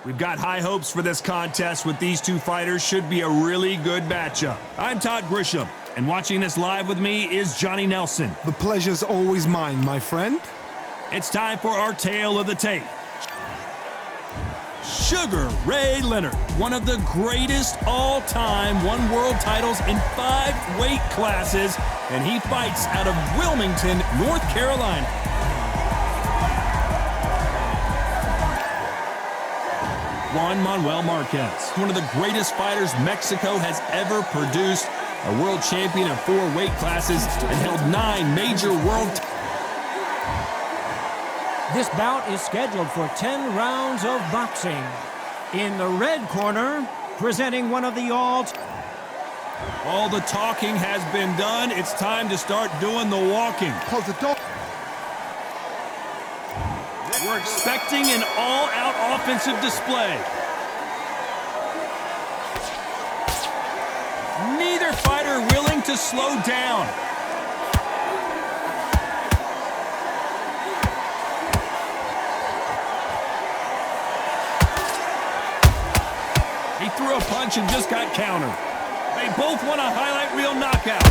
We've got high hopes for this contest with these two fighters. Should be a really good matchup. I'm Todd Grisham, and watching this live with me is Johnny Nelson. The pleasure's always mine, my friend. It's time for our tale of the tape. Sugar Ray Leonard, one of the greatest all-time, won world titles in 5 weight classes, and he fights out of Wilmington, North Carolina. Juan Manuel Marquez, one of the greatest fighters Mexico has ever produced, a world champion in 4 weight classes, and held 9 major world titles. This bout is scheduled for 10 rounds of boxing. In the red corner, presenting one of the All the talking has been done. It's time to start doing the walking. Close the door. We're expecting an all-out offensive display. Neither fighter willing to slow down. He threw a punch and just got countered. They both want a highlight reel knockout.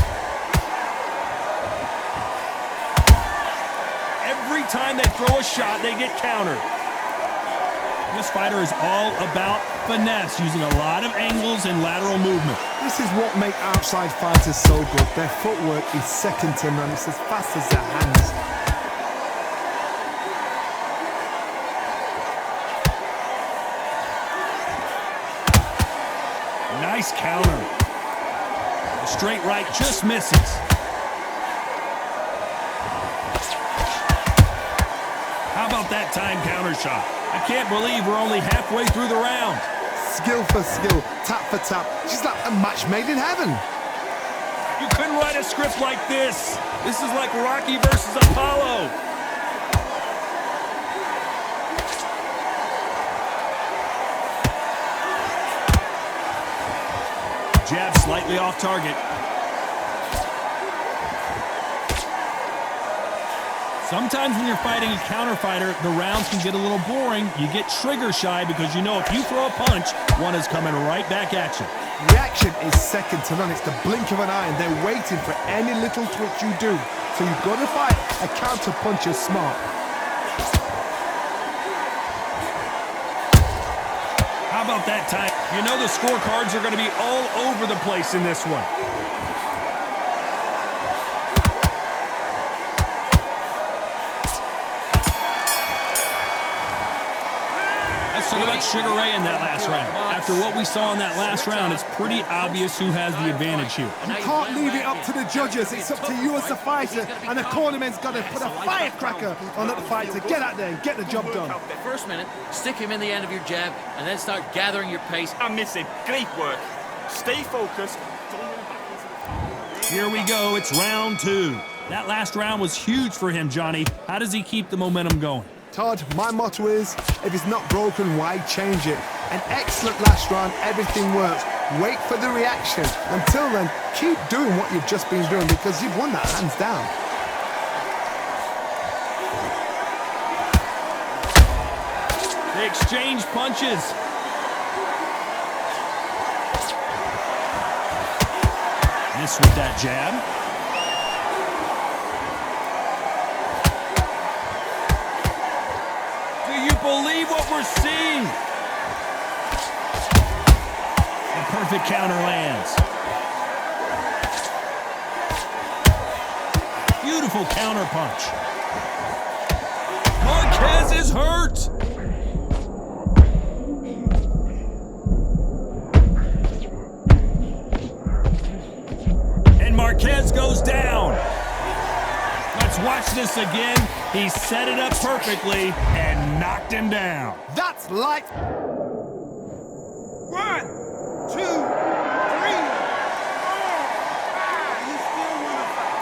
Every time they throw a shot, they get countered. This fighter is all about finesse, using a lot of angles and lateral movement. This is what makes outside fighters so good. Their footwork is second to none. It's as fast as their hands. Nice counter. The straight right just misses. How about that time counter shot? I can't believe we're only halfway through the round. Skill for skill, tap for tap. She's like a match made in heaven. You couldn't write a script like this. This is like Rocky versus Apollo. Jab slightly off target. Sometimes when you're fighting a counter fighter, the rounds can get a little boring. You get trigger shy because you know if you throw a punch, one is coming right back at you. Reaction is second to none. It's the blink of an eye, and they're waiting for any little twitch you do. So you've got to fight a counter puncher smart. How about that time? You know the scorecards are going to be all over the place in this one. Let's talk about Sugar Ray in that last round. After what we saw in that last round, it's pretty obvious who has the advantage here. You can't leave it up to the judges. It's up to you as the fighter, and the cornerman's got to put a firecracker on the fighter. Get out there and get the job done. First minute, stick him in the end of your jab, and then start gathering your pace. I'm missing. Great work. Stay focused. Here we go. It's round 2. That last round was huge for him, Johnny. How does he keep the momentum going? Todd, my motto is, if it's not broken, why change it? An excellent last round, everything works. Wait for the reaction. Until then, keep doing what you've just been doing because you've won that hands down. They exchange punches. Miss with that jab. Believe what we're seeing. A perfect counter lands. Beautiful counter punch. Marquez is hurt. And Marquez goes down. Let's watch this again. He set it up perfectly and knocked him down. That's light. 1, 2, 3, 4, 5. You still want to fight.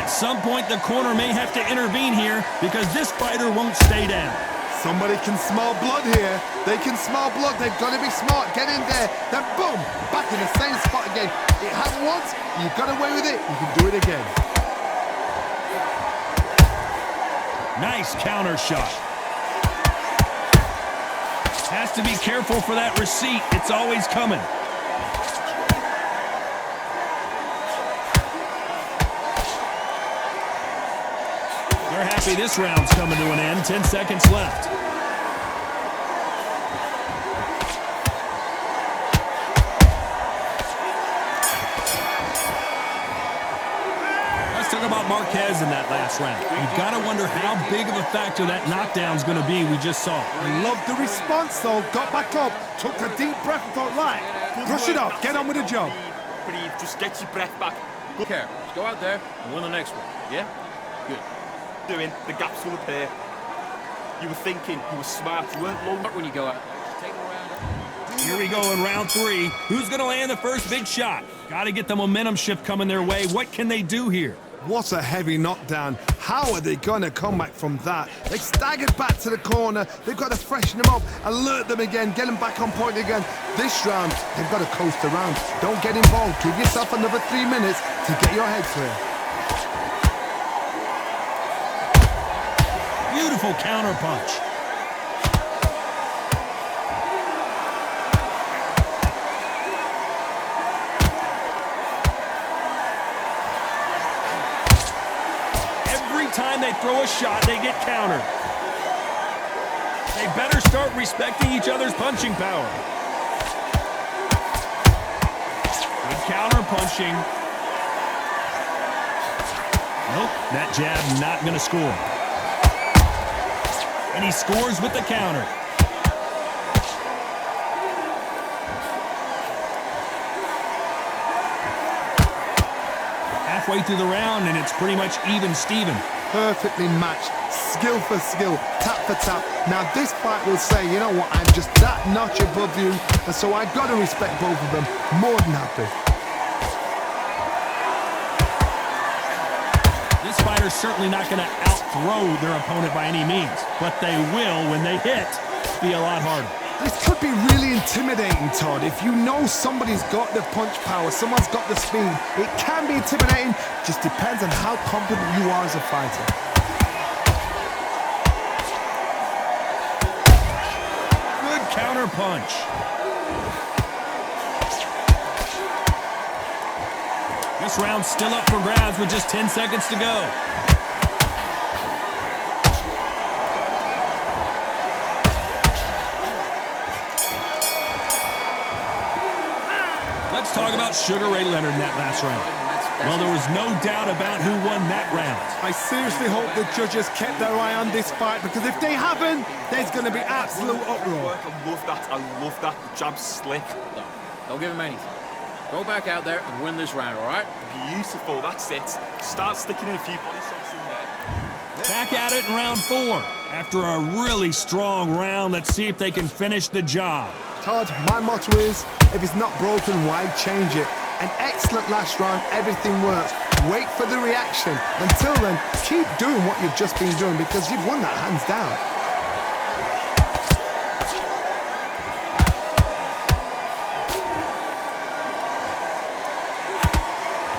At some point, the corner may have to intervene here because this fighter won't stay down. Somebody can smell blood here. They can smell blood. They've got to be smart. Get in there. Then boom, back in the same spot again. It has one once, you got away with it, you can do it again. Nice counter shot. Has to be careful for that receipt. It's always coming. They're happy this round's coming to an end. 10 seconds left. Let's talk about Marquez in that last round. You've got to wonder how big of a factor that knockdown's going to be we just saw. I love the response, though. Got back up, took a deep breath and thought, right, brush it off, get on with the job. Breathe, just get your breath back. Good care. Just go out there and win the next one. Yeah? Good. Doing, the gaps will appear. You were thinking, you were smart, you weren't low. When you go out there, just take it around. Here we go in round 3. Who's going to land the first big shot? Got to get the momentum shift coming their way. What can they do here? What a heavy knockdown. How are they going to come back from that? They staggered back to the corner. They've got to freshen them up, alert them again, get them back on point again. This round, they've got to coast around. Don't get involved. Give yourself another 3 minutes to get your head clear. Beautiful counter punch. Every time they throw a shot, they get countered. They better start respecting each other's punching power. Good counter punching. Nope, that jab not going to score. And he scores with the counter. Halfway through the round, and it's pretty much even Steven. Perfectly matched, skill for skill, tap for tap. Now this fight will say, you know what, I'm just that notch above you, and so I've got to respect both of them. More than happy. This fighter's certainly not going to out-throw their opponent by any means, but they will, when they hit, be a lot harder. This could be really intimidating, Todd. If you know somebody's got the punch power, someone's got the speed, it can be intimidating. Just depends on how confident you are as a fighter. Good counter punch. This round's still up for grabs with just 10 seconds to go. Let's talk about Sugar Ray Leonard in that last round. Well, there was no doubt about who won that round. I seriously hope the judges kept their eye on this fight, because if they haven't, there's going to be absolute uproar. I love that, I love that. The jab's slick. No, don't give him anything. Go back out there and win this round, all right? Beautiful, that's it. Start sticking in a few body shots in there. Back at it in round 4. After a really strong round, let's see if they can finish the job. Todd, my motto is, if it's not broken, why change it? An excellent last round, everything works. Wait for the reaction. Until then, keep doing what you've just been doing, because you've won that hands down.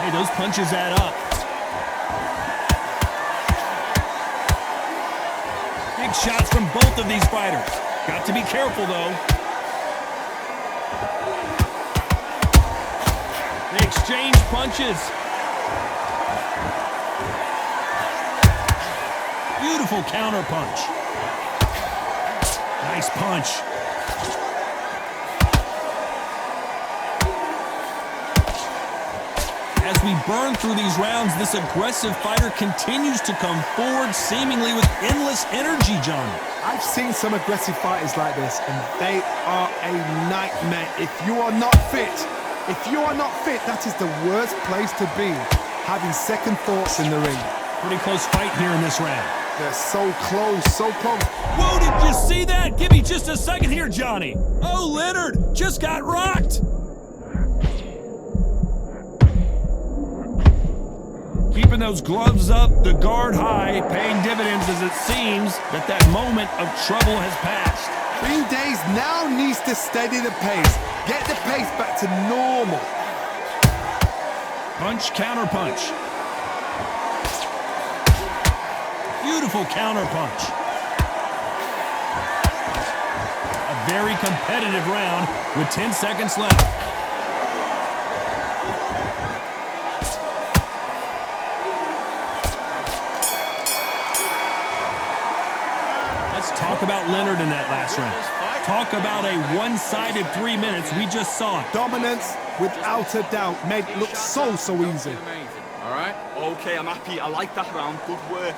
Hey, those punches add up. Big shots from both of these fighters. Got to be careful, though. They exchange punches. Beautiful counter punch. Nice punch. As we burn through these rounds, this aggressive fighter continues to come forward seemingly with endless energy, Johnny. I've seen some aggressive fighters like this, and they are a nightmare. If you are not fit, that is the worst place to be, having second thoughts in the ring. Pretty close fight here in this round. They're so close, so close. Whoa, did you see that? Give me just a second here, Johnny. Oh, Leonard just got rocked. Keeping those gloves up, the guard high, paying dividends as it seems that moment of trouble has passed. Green Days now needs to steady the pace, get the pace back to normal. Punch, counter punch. Beautiful counter punch. A very competitive round with 10 seconds left. Let's talk about Leonard in that last round. Talk about a one-sided 3 minutes. We just saw it. Dominance, without a doubt, made it look so easy. All right? Okay, I'm happy. I like that round. Good work.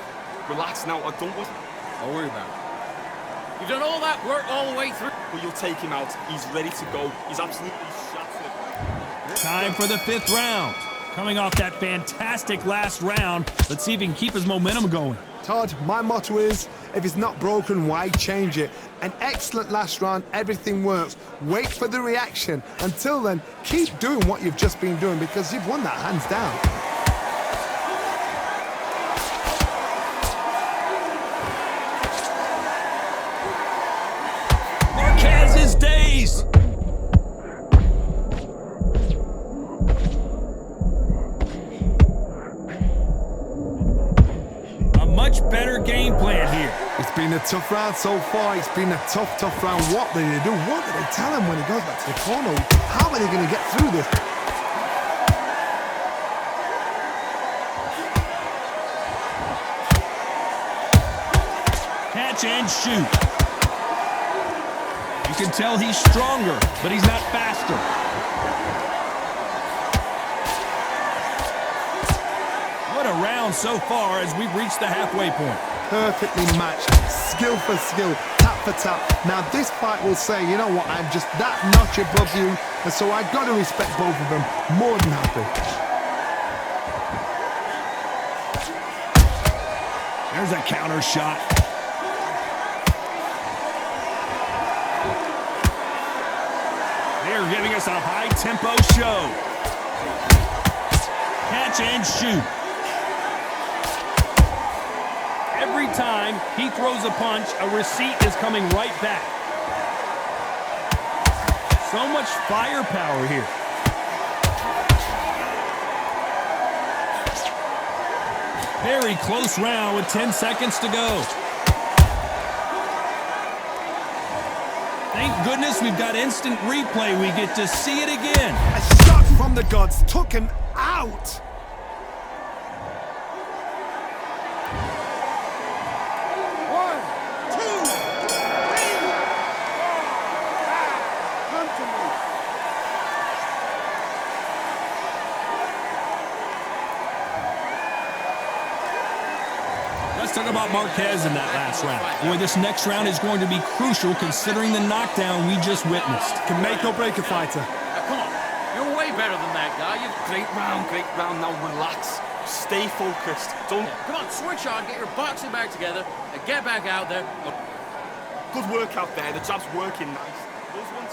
Relax now. I don't want... Don't worry about it. You've done all that work all the way through. Well, you'll take him out. He's ready to go. He's absolutely shattered. Time for the 5th round. Coming off that fantastic last round, let's see if he can keep his momentum going. Todd, my motto is, if it's not broken, why change it? An excellent last round, everything works. Wait for the reaction. Until then, keep doing what you've just been doing because you've won that hands down. Marquez's days! Much better game plan here. It's been a tough round so far. It's been a tough round. What did they do? What did they tell him when he goes back to the corner? How are they going to get through this? Catch and shoot. You can tell he's stronger, but he's not faster. What a round so far as we've reached the halfway point. Perfectly matched, skill for skill, tap for tap. Now this fight will say, you know what, I'm just that notch above you, and so I've got to respect both of them. More than happy. There's a counter shot. They're giving us a high-tempo show. Catch and shoot. Every time he throws a punch, a receipt is coming right back. So much firepower here. Very close round with 10 seconds to go. Thank goodness we've got instant replay. We get to see it again. A shot from the gods took him out. Let's talk about Marquez in that last round. Boy, this next round is going to be crucial considering the knockdown we just witnessed. Can make or break a fighter. Now, come on. You're way better than that guy. Great round, great round. Now relax. Stay focused. Don't... Come on, switch on, get your boxing back together, and get back out there. Good work out there. The jab's working nice. Those ones...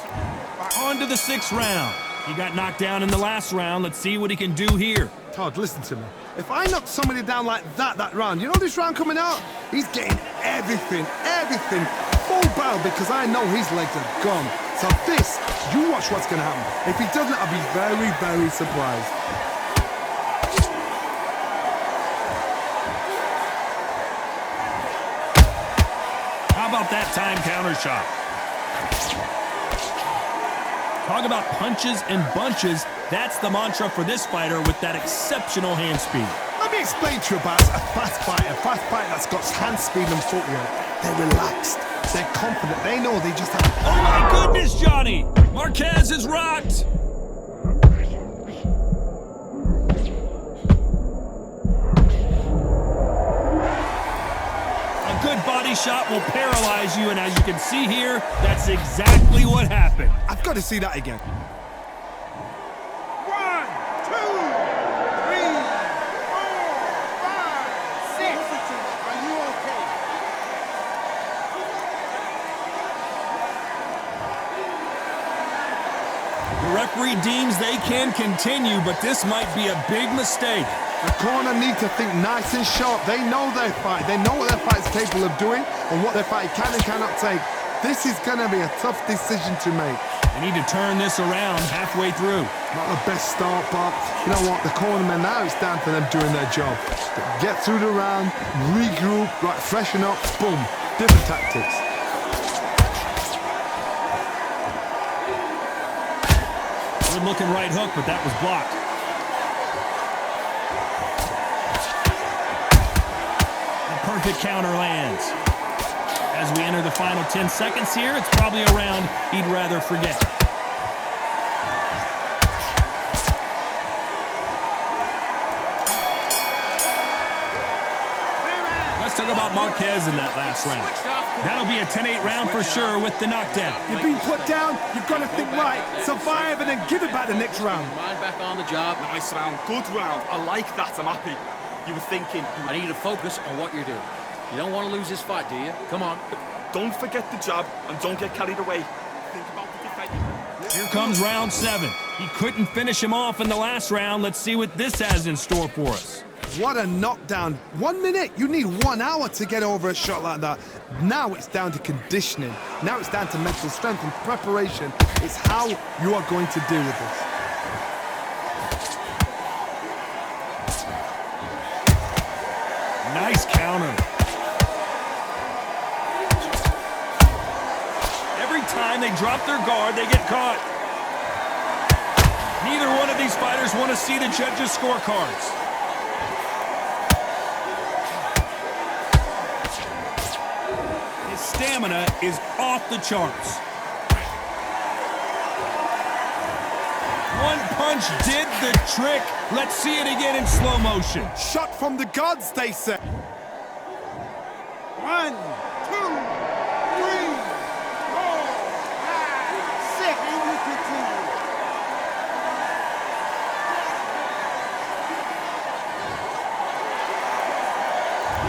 On to the 6th round. He got knocked down in the last round. Let's see what he can do here. Todd, listen to me. If I knock somebody down like that round, you know this round coming out? He's getting everything, full barrel because I know his legs are gone. So this, you watch what's going to happen. If he doesn't, I'll be very surprised. How about that time counter shot? Talk about punches and bunches. That's the mantra for this fighter with that exceptional hand speed. Let me explain to you about a fast fighter that's got hand speed and footwork. They're relaxed. They're confident. They know they just have... Oh my goodness, Johnny! Marquez is rocked! A good body shot will paralyze you, and as you can see here, that's exactly what happened. I've got to see that again. 1, 2, 3, 4, 5, 6. Are you okay? The referee deems they can continue, but this might be a big mistake. The corner need to think nice and sharp. They know their fight. They know what their fight's capable of doing and what their fight can and cannot take. This is going to be a tough decision to make. They need to turn this around halfway through. Not the best start, but you know what? The cornermen, now it's down to them doing their job. Get through the round, regroup, right, freshen up, boom. Different tactics. Good looking right hook, but that was blocked. A perfect counter lands. As we enter the final 10 seconds here, it's probably a round he'd rather forget. Let's talk about Marquez in that last round. That'll be a 10-8 round for sure with the knockdown. You've been put down, you've got to think right, survive, and then give it back the next round. Mind back on the job. Nice round, good round. I like that, I'm happy. You were thinking... I need you to focus on what you're doing. You don't want to lose this fight, do you? Come on. Don't forget the jab and don't get carried away. Think about the defense. Here comes round 7. He couldn't finish him off in the last round. Let's see what this has in store for us. What a knockdown. 1 minute. You need 1 hour to get over a shot like that. Now it's down to conditioning. Now it's down to mental strength and preparation. It's how you are going to deal with this. Nice counter. Every time they drop their guard, they get caught. Neither one of these fighters want to see the judges' scorecards. His stamina is off the charts. One punch did the trick. Let's see it again in slow motion. Shot from the gods, they say. 1, 2, 3, 4, 5, 6. And we continue.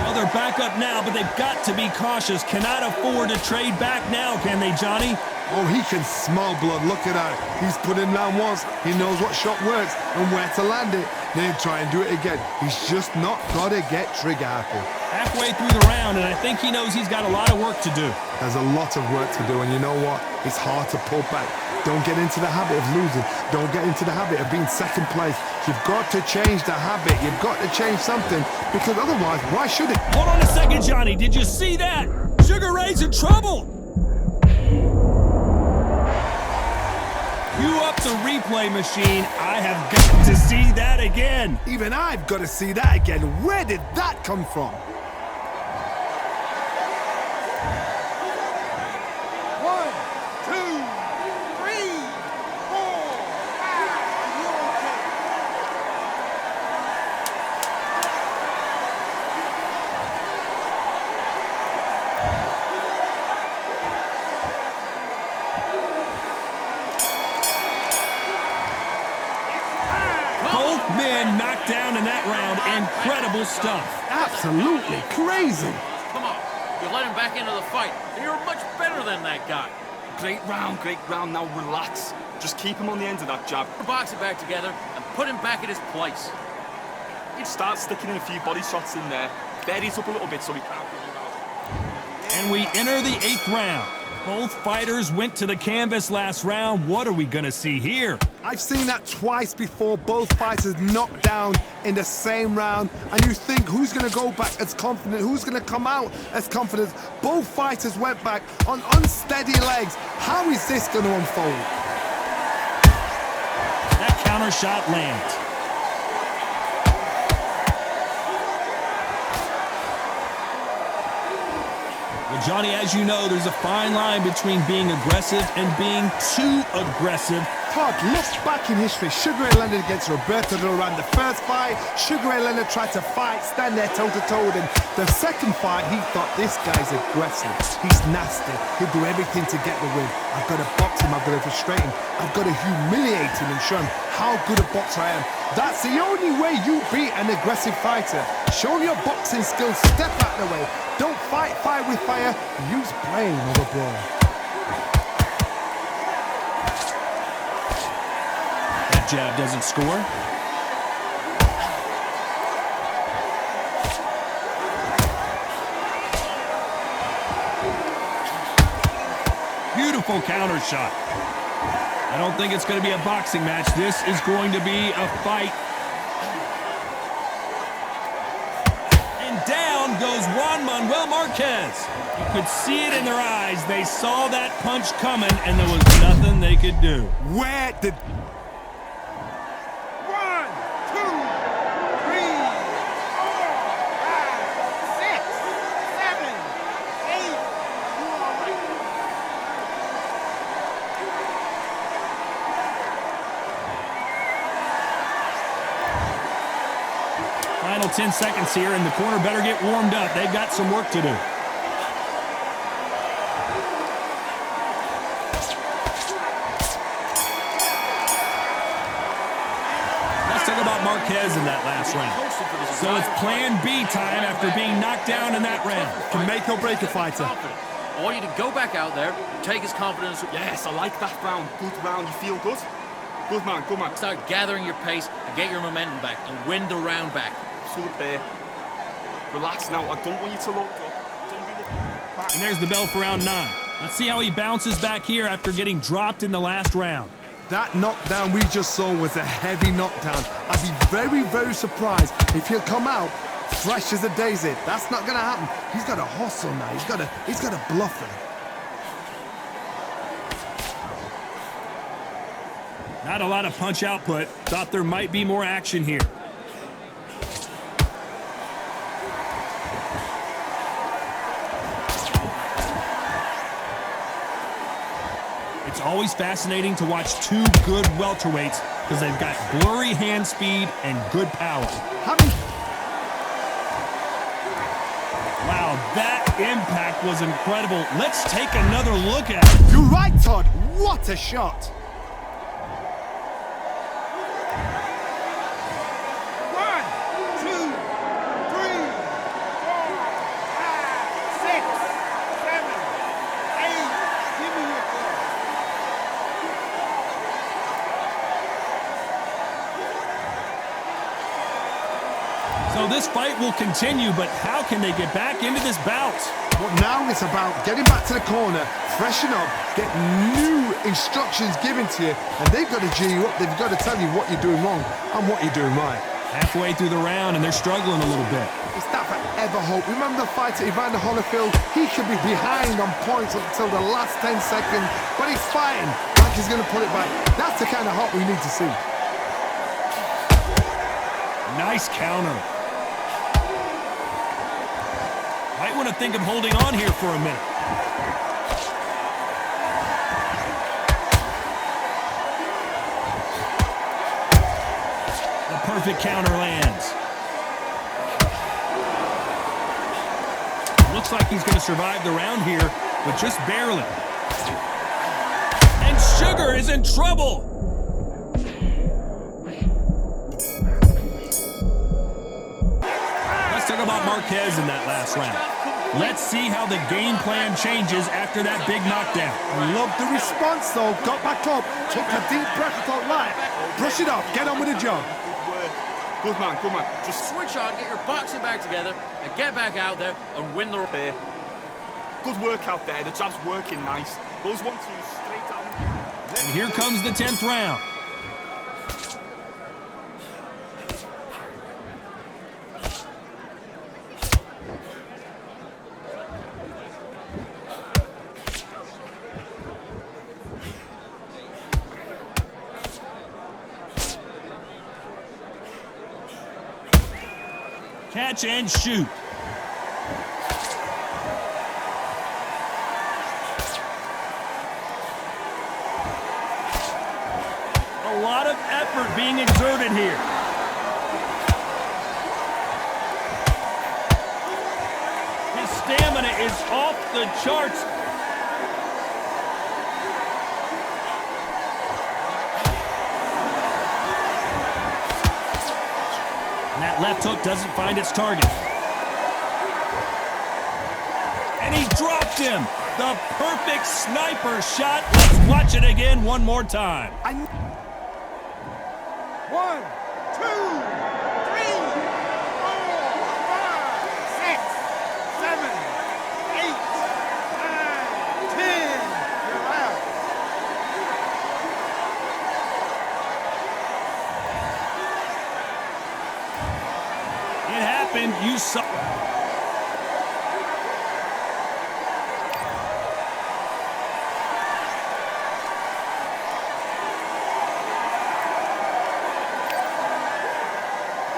Well, they're back up now, but they've got to be cautious. Cannot afford to trade back now, can they, Johnny? Oh, he can smell blood. Look at that. He's put in round once. He knows what shot works and where to land it. Then try and do it again. He's just not got to get trigger happy. Halfway through the round, and I think he knows he's got a lot of work to do. There's a lot of work to do, and you know what? It's hard to pull back. Don't get into the habit of losing. Don't get into the habit of being second place. You've got to change the habit. You've got to change something, because otherwise, why should it? Hold on a second, Johnny. Did you see that? Sugar Ray's in trouble. Cue up the replay machine. I have got to see that again. Even I've got to see that again. Where did that come from? 1, 2, 3, 4, 5. You're okay. Both men knocked down in that round. Incredible stuff. Absolutely crazy. Come on. You let him back into the fight. You're much better than that guy. Great round, great round. Now relax. Just keep him on the end of that jab. Box it back together and put him back in his place. Start sticking in a few body shots in there. Bury it up a little bit so he can't bring him out. And we enter the 8th round. Both fighters went to the canvas last round. What are we going to see here? I've seen that twice before. Both fighters knocked down in the same round. And you think, who's going to go back as confident? Who's going to come out as confident? Both fighters went back on unsteady legs. How is this going to unfold? That counter shot lands. Well, Johnny, as you know, there's a fine line between being aggressive and being too aggressive. Todd, look back in history. Sugar Ray Leonard against Roberto Duran. The first fight, Sugar Ray Leonard tried to fight, stand there toe-to-toe with him. The second fight, he thought, this guy's aggressive. He's nasty. He'll do everything to get the win. I've got to box him. I've got to frustrate him. I've got to humiliate him and show him how good a boxer I am. That's the only way you beat an aggressive fighter. Show your boxing skills. Step out of the way. Don't fight fire with fire. Use brain over brawn. That jab doesn't score. Beautiful counter shot. I don't think it's going to be a boxing match. This is going to be a fight. And down goes Juan Manuel Marquez. You could see it in their eyes. They saw that punch coming, and there was nothing they could do. Where did... 1, 2, 3, 4, 5, 6, 7, 8. Final 10 seconds here, and the corner better get warmed up. They've got some work to do. Let's talk about Marquez in that last round. So it's plan B time after being knocked down in that round. Can make or break a fighter. I want you to go back out there, take his confidence. Yes, I like that round. Good round. You feel good? Good man, good man. Start gathering your pace and get your momentum back and win the round back. Absolute there. Relax now. I don't want you to load up. Don't be looking. And there's the bell for round 9. Let's see how he bounces back here after getting dropped in the last round. That knockdown we just saw was a heavy knockdown. I'd be very, very surprised if he'll come out fresh as a daisy. That's not gonna happen. He's got to hustle now. He's got to bluff it. Not a lot of punch output. Thought there might be more action here. It's always fascinating to watch two good welterweights because they've got blurry hand speed and good power. Wow, that impact was incredible. Let's take another look at it. You're right, Todd. What a shot. 1, 2, 3, 4, 5, 6, 7, 8. Give me your ball. So this fight will continue, but how can they get back into this bout? Well, now it's about getting back to the corner, freshen up, get new instructions given to you, and they've got to G you up. They've got to tell you what you're doing wrong and what you're doing right. Halfway through the round, and they're struggling a little bit. Is that forever hope? Remember the fight at Evander Holyfield? He could be behind on points until the last 10 seconds, but he's fighting like he's going to pull it back. That's the kind of hope we need to see. Nice counter. Might want to think of holding on here for a minute. The perfect counter lands. Looks like he's going to survive the round here, but just barely. And Sugar is in trouble. Let's talk about Marquez in that last round. Let's see how the game plan changes after that big knockdown. I love the response, though. Got back up, took a deep breath, thought, right, brush it off, get on with the job. Good man, good man. Just Switch on, get your boxing back together, and get back out there and win the there. Good work out there. The jab's working nice. Those 1-2 straight down. And here comes the 10th round. Catch and shoot. A lot of effort being exerted here. His stamina is off the charts. And that left hook doesn't find its target. And he dropped him. The perfect sniper shot. Let's watch it again one more time. 1, 2, 3, 4, 5, 6, 7, 8, 9, 10. You're out. happened. You saw...